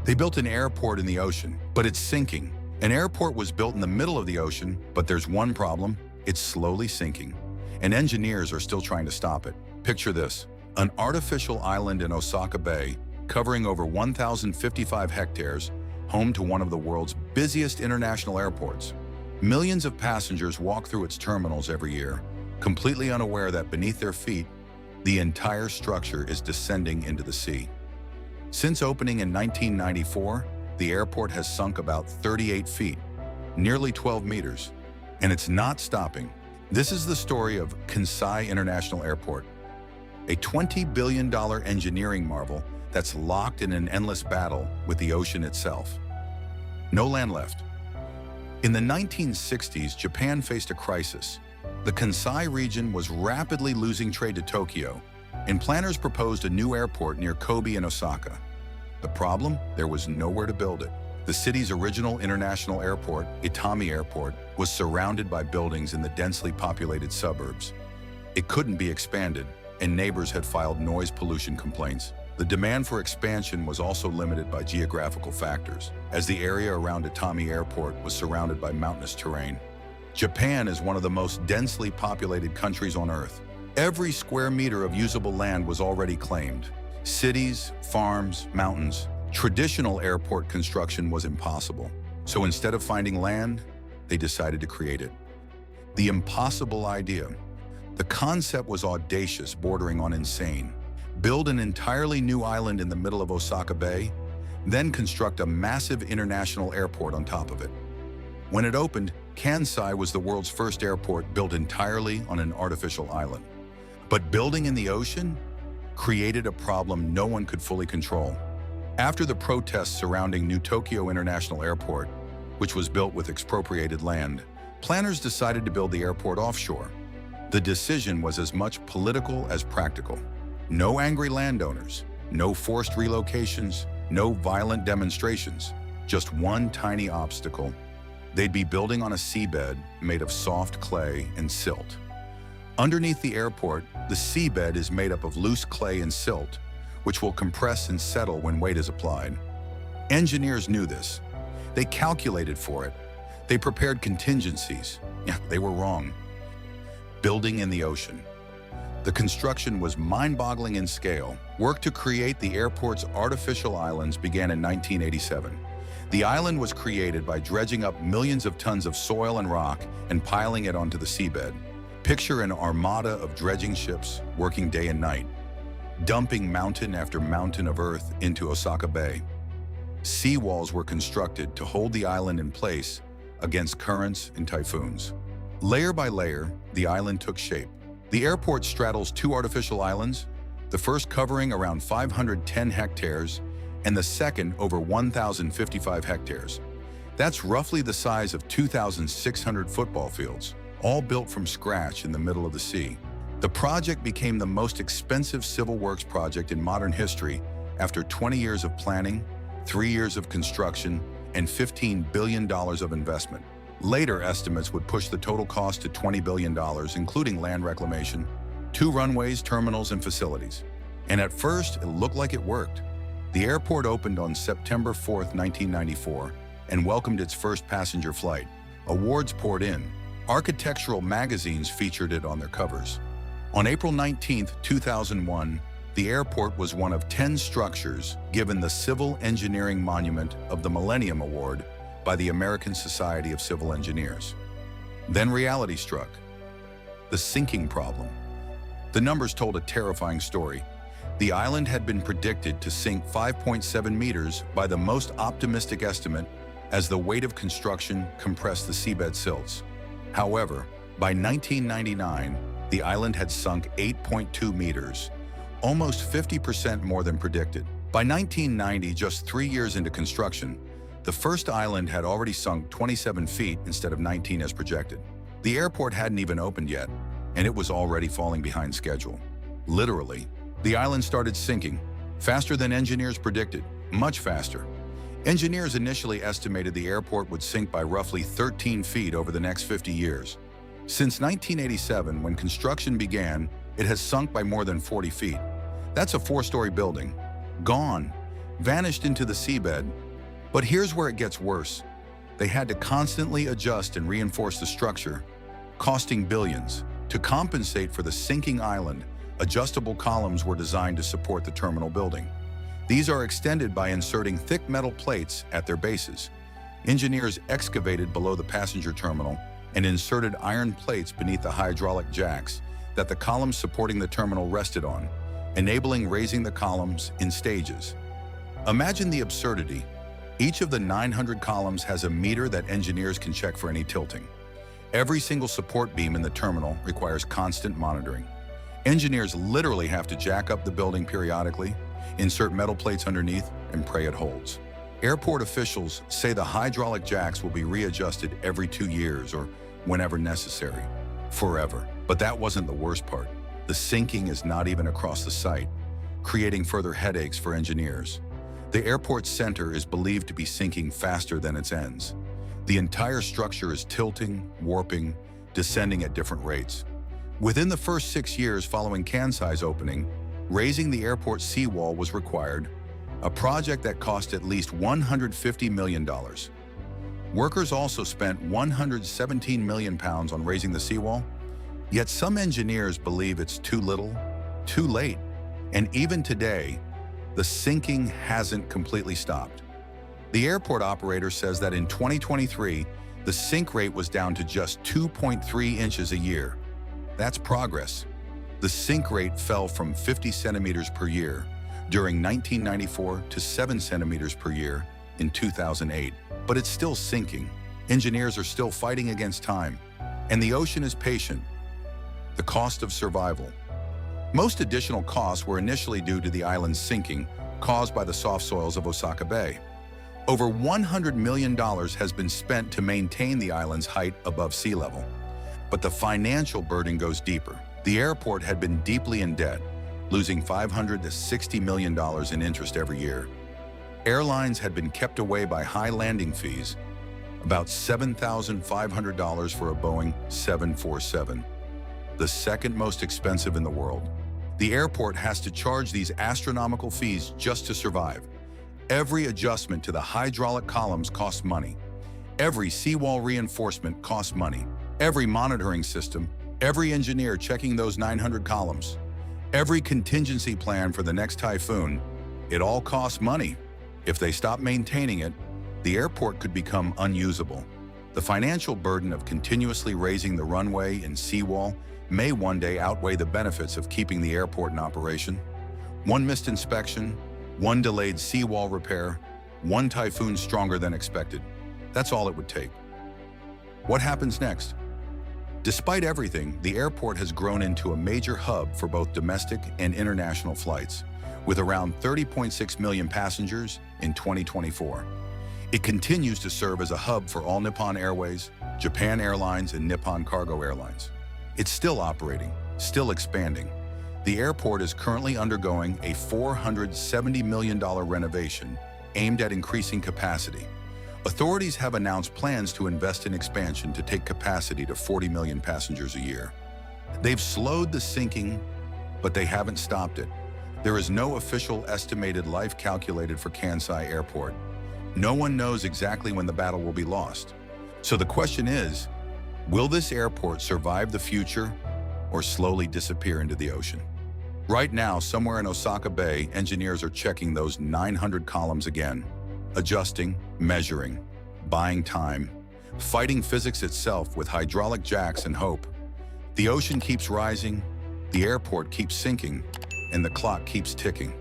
They built an airport in the ocean, but it's sinking. An airport was built in the middle of the ocean, but there's one problem: it's slowly sinking. And engineers are still trying to stop it. Picture this: an artificial island in Osaka Bay, covering over 1,055 hectares, home to one of the world's busiest international airports. Millions of passengers walk through its terminals every year, completely unaware that beneath their feet, the entire structure is descending into the sea. Since opening in 1994, the airport has sunk about 38 feet, nearly 12 meters, and it's not stopping. This is the story of Kansai International Airport, a $20 billion engineering marvel that's locked in an endless battle with the ocean itself. No land left. In the 1960s, Japan faced a crisis. The Kansai region was rapidly losing trade to Tokyo, and planners proposed a new airport near Kobe and Osaka. The problem? There was nowhere to build it. The city's original international airport, Itami Airport, was surrounded by buildings in the densely populated suburbs. It couldn't be expanded, and neighbors had filed noise pollution complaints. The demand for expansion was also limited by geographical factors, as the area around Itami Airport was surrounded by mountainous terrain. Japan is one of the most densely populated countries on Earth. Every square meter of usable land was already claimed. Cities, farms, mountains. Traditional airport construction was impossible. So instead of finding land, they decided to create it. The impossible idea. The concept was audacious, bordering on insane. Build an entirely new island in the middle of Osaka Bay, then construct a massive international airport on top of it. When it opened, Kansai was the world's first airport built entirely on an artificial island. But building in the ocean created a problem no one could fully control. After the protests surrounding New Tokyo International Airport, which was built with expropriated land, planners decided to build the airport offshore. The decision was as much political as practical. No angry landowners, no forced relocations, no violent demonstrations, just one tiny obstacle. They'd be building on a seabed made of soft clay and silt. Underneath the airport, the seabed is made up of loose clay and silt, which will compress and settle when weight is applied. Engineers knew this. They calculated for it. They prepared contingencies. Yeah, they were wrong. Building in the ocean. The construction was mind-boggling in scale. Work to create the airport's artificial islands began in 1987. The island was created by dredging up millions of tons of soil and rock and piling it onto the seabed. Picture an armada of dredging ships working day and night, dumping mountain after mountain of earth into Osaka Bay. Seawalls were constructed to hold the island in place against currents and typhoons. Layer by layer, the island took shape. The airport straddles two artificial islands, the first covering around 510 hectares and the second over 1,055 hectares. That's roughly the size of 2,600 football fields, all built from scratch in the middle of the sea. The project became the most expensive civil works project in modern history after 20 years of planning, 3 years of construction, and $15 billion of investment. Later estimates would push the total cost to $20 billion, including land reclamation, 2 runways, terminals, and facilities. And at first, it looked like it worked. The airport opened on September 4, 1994, and welcomed its first passenger flight. Awards poured in. Architectural magazines featured it on their covers. On April 19, 2001, the airport was one of 10 structures given the Civil Engineering Monument of the Millennium Award by the American Society of Civil Engineers. Then reality struck. The sinking problem. The numbers told a terrifying story. The island had been predicted to sink 5.7 meters by the most optimistic estimate as the weight of construction compressed the seabed silts. However, by 1999, the island had sunk 8.2 meters, almost 50% more than predicted. By 1990, just 3 years into construction, the first island had already sunk 27 feet instead of 19 as projected. The airport hadn't even opened yet, and it was already falling behind schedule. Literally, the island started sinking, faster than engineers predicted, much faster. Engineers initially estimated the airport would sink by roughly 13 feet over the next 50 years. Since 1987, when construction began, it has sunk by more than 40 feet. That's a 4-story building. Gone. vanished into the seabed. But here's where it gets worse. They had to constantly adjust and reinforce the structure, costing billions. To compensate for the sinking island, adjustable columns were designed to support the terminal building. These are extended by inserting thick metal plates at their bases. Engineers excavated below the passenger terminal and inserted iron plates beneath the hydraulic jacks that the columns supporting the terminal rested on, enabling raising the columns in stages. Imagine the absurdity. Each of the 900 columns has a meter that engineers can check for any tilting. Every single support beam in the terminal requires constant monitoring. Engineers literally have to jack up the building periodically, insert metal plates underneath, and pray it holds. Airport officials say the hydraulic jacks will be readjusted every 2 years or whenever necessary, forever. But that wasn't the worst part. The sinking is not even across the site, creating further headaches for engineers. The airport center is believed to be sinking faster than its ends. The entire structure is tilting, warping, descending at different rates. Within the first 6 years following Kansai's opening, raising the airport seawall was required, a project that cost at least $150 million. Workers also spent £117 million on raising the seawall, yet some engineers believe it's too little, too late, and even today, the sinking hasn't completely stopped. The airport operator says that in 2023, the sink rate was down to just 2.3 inches a year. That's progress. The sink rate fell from 50 centimeters per year during 1994 to 7 centimeters per year in 2008. But it's still sinking. Engineers are still fighting against time, and the ocean is patient. The cost of survival. Most additional costs were initially due to the island's sinking, caused by the soft soils of Osaka Bay. Over $100 million has been spent to maintain the island's height above sea level. But the financial burden goes deeper. The airport had been deeply in debt, losing $500 to $60 million in interest every year. Airlines had been kept away by high landing fees, about $7,500 for a Boeing 747, the second most expensive in the world. The airport has to charge these astronomical fees just to survive. Every adjustment to the hydraulic columns costs money. Every seawall reinforcement costs money. Every monitoring system, every engineer checking those 900 columns, every contingency plan for the next typhoon, it all costs money. If they stop maintaining it, the airport could become unusable. The financial burden of continuously raising the runway and seawall may one day outweigh the benefits of keeping the airport in operation. One missed inspection, one delayed seawall repair, one typhoon stronger than expected. That's all it would take. What happens next? Despite everything, the airport has grown into a major hub for both domestic and international flights, with around 30.6 million passengers in 2024. It continues to serve as a hub for All Nippon Airways, Japan Airlines, and Nippon Cargo Airlines. It's still operating, still expanding. The airport is currently undergoing a $470 million renovation aimed at increasing capacity. Authorities have announced plans to invest in expansion to take capacity to 40 million passengers a year. They've slowed the sinking, but they haven't stopped it. There is no official estimated life calculated for Kansai Airport. No one knows exactly when the battle will be lost. So the question is, will this airport survive the future or slowly disappear into the ocean? Right now, somewhere in Osaka Bay, engineers are checking those 900 columns again, adjusting, measuring, buying time, fighting physics itself with hydraulic jacks and hope. The ocean keeps rising, the airport keeps sinking, and the clock keeps ticking.